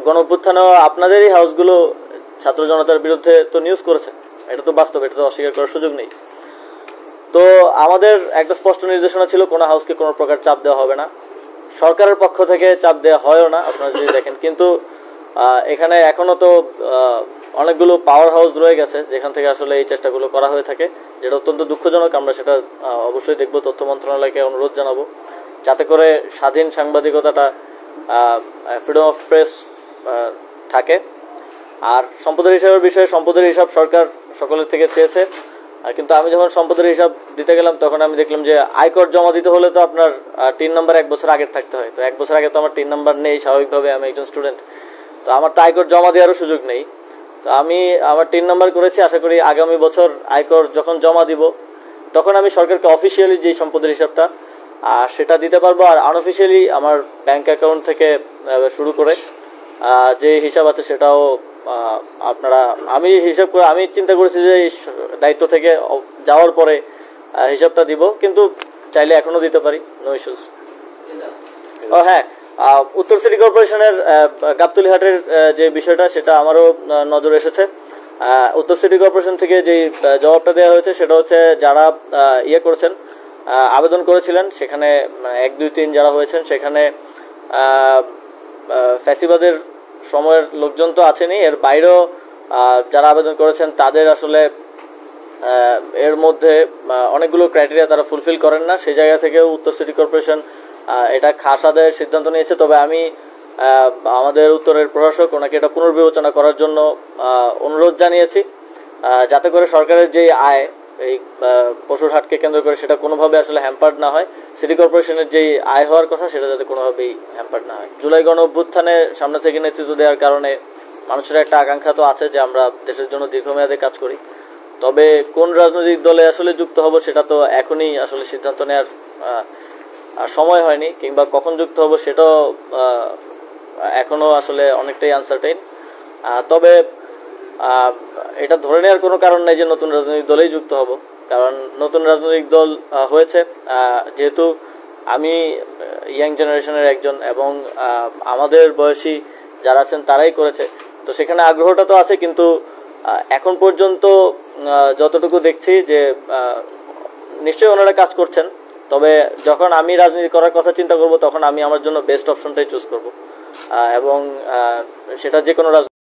গণঅভ্যুত্থানেও আপনাদেরই হাউসগুলো ছাত্র জনতার বিরুদ্ধে তো নিউজ করেছে, এটা তো বাস্তব, এটা তো অস্বীকার করার সুযোগ নেই। তো আমাদের একটা স্পষ্ট নির্দেশনা ছিল কোনো হাউসকে কোনো প্রকার চাপ দেওয়া হবে না, সরকারের পক্ষ থেকে চাপ দেওয়া হয়ও না আপনারা যদি দেখেন। কিন্তু এখানে এখনও তো অনেকগুলো পাওয়ার হাউস রয়ে গেছে যেখান থেকে আসলে এই চেষ্টাগুলো করা হয়ে থাকে, যেটা অত্যন্ত দুঃখজনক। আমরা সেটা অবশ্যই দেখব, তথ্য মন্ত্রণালয়কে অনুরোধ জানাবো যাতে করে স্বাধীন সাংবাদিকতাটা, ফ্রিডম অফ প্রেস থাকে। আর সম্পদের হিসাবের বিষয়ে সম্পদের হিসাব সরকার সকলের থেকে চেয়েছে, কিন্তু আমি যখন সম্পদের হিসাব দিতে গেলাম তখন আমি দেখলাম যে আয়কর জমা দিতে হলে তো আপনার 3 নাম্বার 1 বছর আগের থাকতে হয়। তো 1 বছর আগে তো আমার 3 নাম্বার নেই, স্বাভাবিকভাবে আমি একজন স্টুডেন্ট, তো আমার তো আয়কর জমা দেওয়ারও সুযোগ নেই। তো আমি আমার 3 নাম্বার করেছি, আশা করি আগামী বছর আয়কর যখন জমা দিব তখন আমি সরকারকে অফিসিয়ালি যেই সম্পদের হিসাবটা সেটা দিতে পারবো। আর আনঅফিসিয়ালি আমার ব্যাংক অ্যাকাউন্ট থেকে শুরু করে যে হিসাব আছে সেটাও আপনারা, আমি চিন্তা করেছি যে দায়িত্ব থেকে যাওয়ার পরে হিসাবটা দিব, কিন্তু চাইলে এখনো দিতে পারি, নো ইস্যুস। ও হ্যাঁ, উত্তর সিটি কর্পোরেশনের গাবতলীহাটের যে বিষয়টা সেটা আমারও নজরে এসেছে। উত্তর সিটি কর্পোরেশন থেকে যেই জবাবটা দেওয়া হয়েছে সেটা হচ্ছে যারা করেছেন, আবেদন করেছিলেন, সেখানে 1, 2, 3 যারা হয়েছেন সেখানে ফ্যাসিবাদের সময়ের লোকজন তো আছেনই, এর বাইরেও যারা আবেদন করেছেন তাদের আসলে এর মধ্যে অনেকগুলো ক্রাইটেরিয়া তারা ফুলফিল করেন না। সেই জায়গা থেকেও উত্তর সিটি কর্পোরেশন এটা খাস আদায়ের সিদ্ধান্ত নিয়েছে। তবে আমি আমাদের উত্তরের প্রশাসক ওনাকে এটা পুনর্বিবেচনা করার জন্য অনুরোধ জানিয়েছি, যাতে করে সরকারের যেই আয় এই পশুর হাটকে কেন্দ্র করে সেটা কোনোভাবে আসলে হ্যাম্পার্ড না হয়, সিটি কর্পোরেশনের যেই আয় হওয়ার কথা সেটা যাতে কোনোভাবেই হ্যাম্পার্ড না হয়। জুলাই গণ অভ্যুত্থানে সামনে থেকে নেতৃত্ব দেওয়ার কারণে মানুষের একটা আকাঙ্ক্ষা তো আছে যে আমরা দেশের জন্য দীর্ঘমেয়াদে কাজ করি। তবে কোন রাজনৈতিক দলে আসলে যুক্ত হব সেটা তো এখনই আসলে সিদ্ধান্ত নেওয়ার সময় হয়নি, কিংবা কখন যুক্ত হব সেটাও এখনও আসলে অনেকটাই আনসার্টেইন। তবে এটা ধরে নেওয়ার কোনো কারণ নেই যে নতুন রাজনৈতিক দলেই যুক্ত হব, কারণ নতুন রাজনৈতিক দল হয়েছে, যেহেতু আমি ইয়াং জেনারেশনের একজন এবং আমাদের বয়সী যারা আছেন তারাই করেছে, তো সেখানে আগ্রহটা তো আছে। কিন্তু এখন পর্যন্ত যতটুকু দেখছি যে নিশ্চয়ই ওনারা কাজ করছেন, তবে যখন আমি রাজনীতি করার কথা চিন্তা করব তখন আমি আমার জন্য বেস্ট অপশনটাই চুজ করব, এবং সেটা যে কোনো